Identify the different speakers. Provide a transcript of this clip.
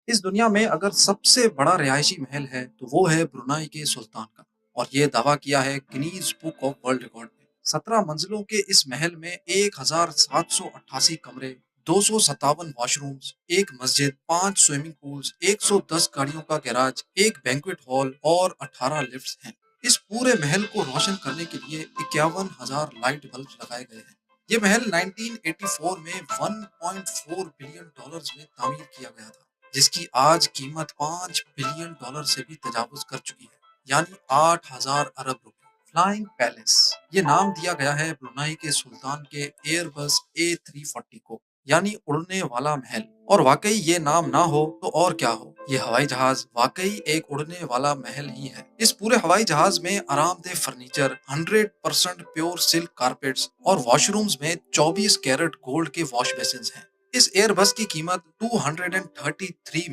Speaker 1: इस दुनिया में अगर सबसे बड़ा रिहायशी महल है तो वो है ब्रुनाई के सुल्तान का। और ये दावा किया है Guinness book of world record में। 17 मंजिलों के इस महल में 1788 कमरे, 257 वॉशरूम्स, एक मस्जिद, 5 स्विमिंग पूल्स, 110 गाड़ियों का गैराज, एक बैंक्वेट हॉल और 18 लिफ्ट्स हैं। इस पूरे महल को रोशन करने के लिए 51,000 लाइट बल्ब लगाए गए हैं। ये महल 1984 में 1.4 बिलियन डॉलर्स में तामीर किया गया था, जिसकी आज कीमत 5 बिलियन डॉलर से भी तजावुज कर चुकी है, यानी 8,000 अरब रुपए। फ्लाइंग पैलेस ये नाम दिया गया है ब्रुनाई के सुल्तान के एयरबस A340 को, यानी उड़ने वाला महल। और वाकई ये नाम ना हो तो और क्या हो, ये हवाई जहाज वाकई एक उड़ने वाला महल ही है। इस पूरे हवाई जहाज में आरामदेह फर्नीचर, 100% प्योर सिल्क कारपेट्स और वॉशरूम्स में 24 कैरेट गोल्ड के वॉश बेसिन हैं। इस एयरबस की कीमत 233